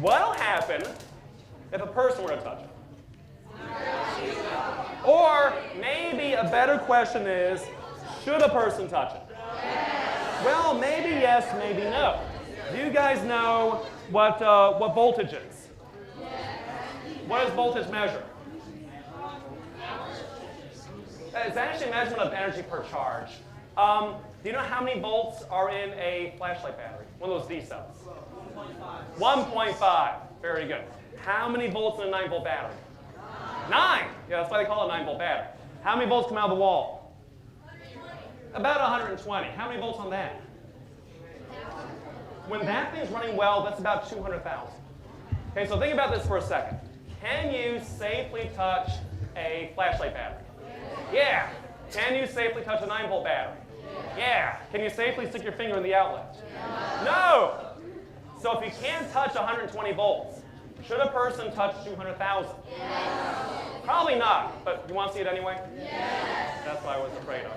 What'll happen if a person were to touch it? Or maybe a better question is, should a person touch it? Well, maybe yes, maybe no. Do you guys know what voltage is? What does voltage measure? It's actually a measurement of energy per charge. Do you know how many volts are in a flashlight battery? One of those D cells? 1.5. Very good. How many volts in a 9-volt battery? 9. Yeah, that's why they call it a 9-volt battery. How many volts come out of the wall? About 120. How many volts on that? When that thing's running well, that's about 200,000. Okay, so think about this for a second. Can you safely touch a flashlight battery? Yeah. Can you safely touch a 9-volt battery? Yeah. Can you safely stick your finger in the outlet? No. So if you can't touch 120 volts, should a person touch 200,000? Probably not, but you want to see it anyway? That's what I was afraid of.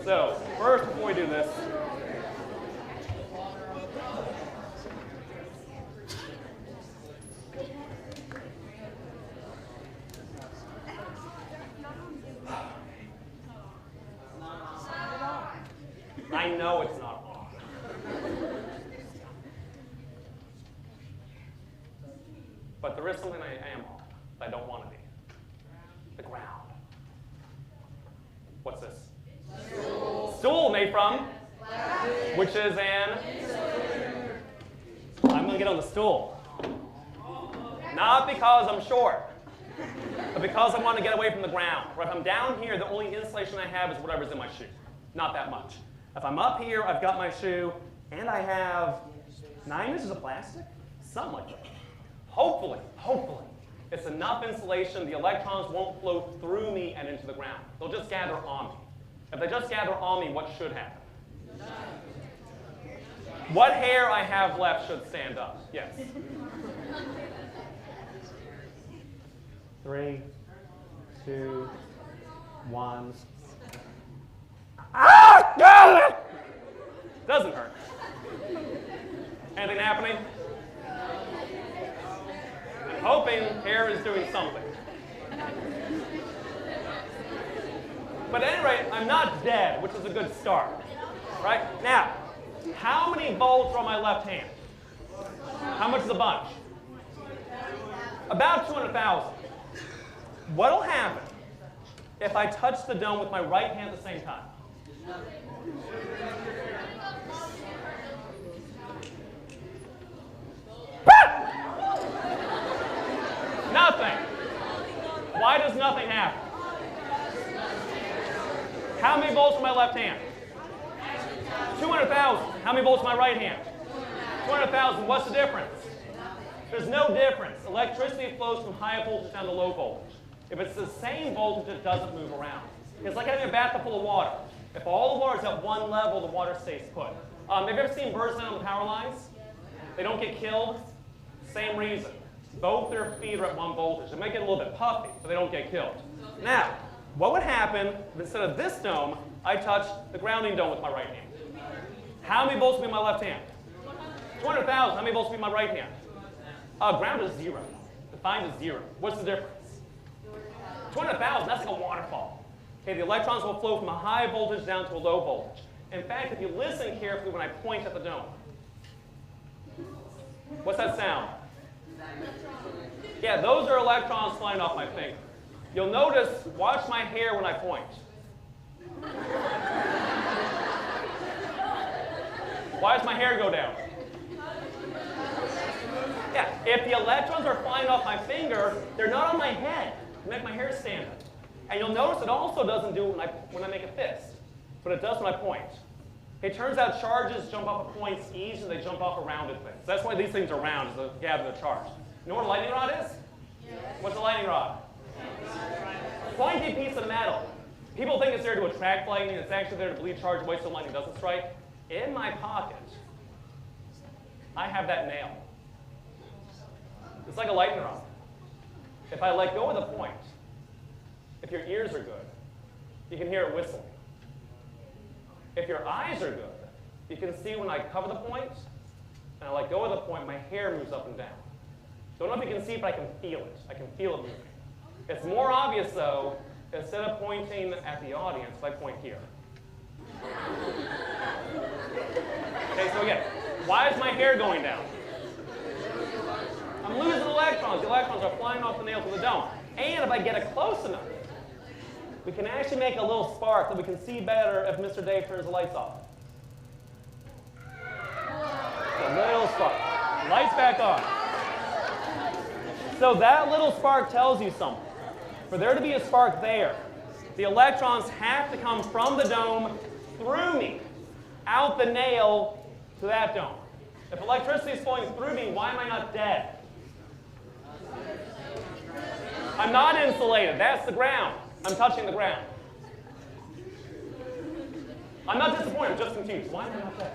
So, first, before we do this, I know it's not on. But there is something I am on that I don't want to be. The ground. What's this? Stool made from? Which is an? I'm going to get on the stool. Not because I'm short, but because I want to get away from the ground. Or if I'm down here, the only insulation I have is whatever's in my shoe. Not that much. If I'm up here, I've got my shoe, and I have 9 inches of plastic? Something like that. Hopefully, it's enough insulation, the electrons won't flow through me and into the ground. They'll just gather on me. If they just gather on me, what should happen? What hair I have left should stand up. Yes. 3, 2, 1. Ah! Got it! Doesn't hurt. Anything happening? I'm hoping hair is doing something. But at any rate, I'm not dead, which is a good start. Right? Now, how many volts are on my left hand? How much is a bunch? About 200,000. What'll happen if I touch the dome with my right hand at the same time? Nothing. Why does nothing happen? How many volts in my left hand? 200,000. How many volts in my right hand? 200,000. What's the difference? There's no difference. Electricity flows from high voltage down to low voltage. If it's the same voltage, it doesn't move around. It's like having a bathtub full of water. If all the water is at one level, the water stays put. Have you ever seen birds land on the power lines? They don't get killed. Same reason. Both their feet are at one voltage. They might get a little bit puffy, but they don't get killed. Now, what would happen if instead of this dome, I touched the grounding dome with my right hand? How many volts would be in my left hand? 200,000. How many volts would be in my right hand? Ground is 0. Defined as 0. What's the difference? 200,000, that's like a waterfall. Okay, the electrons will flow from a high voltage down to a low voltage. In fact, if you listen carefully when I point at the dome, what's that sound? Yeah, those are electrons flying off my finger. You'll notice, watch my hair when I point. Why does my hair go down? Yeah, if the electrons are flying off my finger, they're not on my head. They make my hair stand up. And you'll notice it also doesn't do it when I make a fist, but it does when I point. It turns out charges jump off of points easier than they jump off of rounded things. That's why these things are round, is to gather the charge. You know what a lightning rod is? What's a lightning rod? Pointy piece of metal. People think it's there to attract lightning. It's actually there to bleed charge away so lightning doesn't strike. In my pocket, I have that nail. It's like a lightning rod. If I let go of the point, if your ears are good, you can hear it whistling. If your eyes are good, you can see when I cover the point and I let go to the point, my hair moves up and down. Don't know if you can see it, but I can feel it. I can feel it moving. It's more obvious, though, instead of pointing at the audience, if I point here. Okay, so again, why is my hair going down? I'm losing electrons. The electrons are flying off the nail to the dome. And if I get it close enough, we can actually make a little spark that we can see better if Mr. Dave turns the lights off. A little spark. Lights back on. So that little spark tells you something. For there to be a spark there, the electrons have to come from the dome through me, out the nail to that dome. If electricity is flowing through me, why am I not dead? I'm not insulated. That's the ground. I'm touching the ground. I'm not disappointed. I'm just confused. Why am I not dead?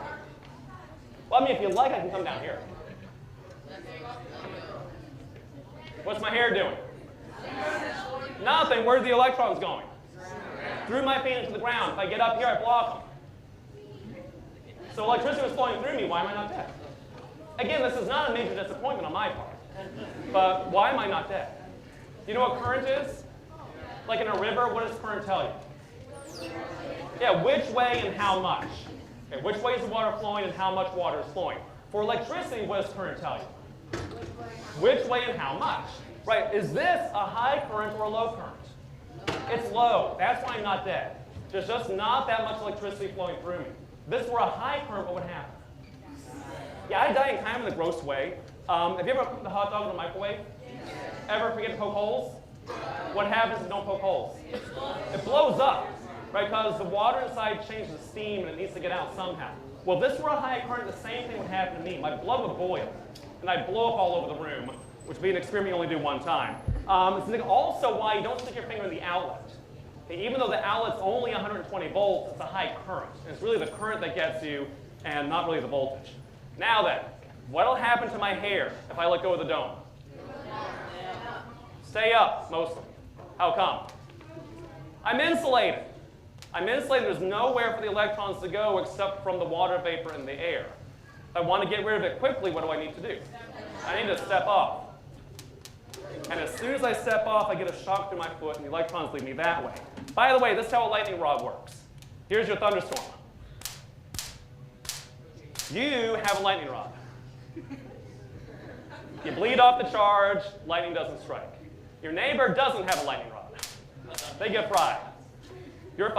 Well, I mean, if you like, I can come down here. What's my hair doing? Nothing. Where are the electrons going? Through my feet into the ground. If I get up here, I block them. So electricity was flowing through me. Why am I not dead? Again, this is not a major disappointment on my part. But why am I not dead? You know what current is? Like in a river, what does current tell you? Yeah, which way and how much. Okay, which way is the water flowing and how much water is flowing? For electricity, what does current tell you? Which way and how much. Right, is this a high current or a low current? It's low. That's why I'm not dead. There's just not that much electricity flowing through me. If this were a high current, what would happen? Yeah, I die in kind of in a gross way. Have you ever put the hot dog in the microwave? Ever forget to poke holes? What happens if you don't poke holes? It blows up, right? Because the water inside changes to steam and it needs to get out somehow. Well, if this were a high current, the same thing would happen to me. My blood would boil, and I'd blow up all over the room, which would be an experiment you only do one time. It's also why you don't stick your finger in the outlet. Okay, even though the outlet's only 120 volts, it's a high current. And it's really the current that gets you, and not really the voltage. Now then, what'll happen to my hair if I let go of the dome? Stay up, mostly. How come? I'm insulated. I'm insulated. There's nowhere for the electrons to go except from the water vapor in the air. If I want to get rid of it quickly, what do I need to do? I need to step off. And as soon as I step off, I get a shock through my foot, and the electrons lead me that way. By the way, this is how a lightning rod works. Here's your thunderstorm. You have a lightning rod. You bleed off the charge, lightning doesn't strike. Your neighbor doesn't have a lightning rod. They get fried. You're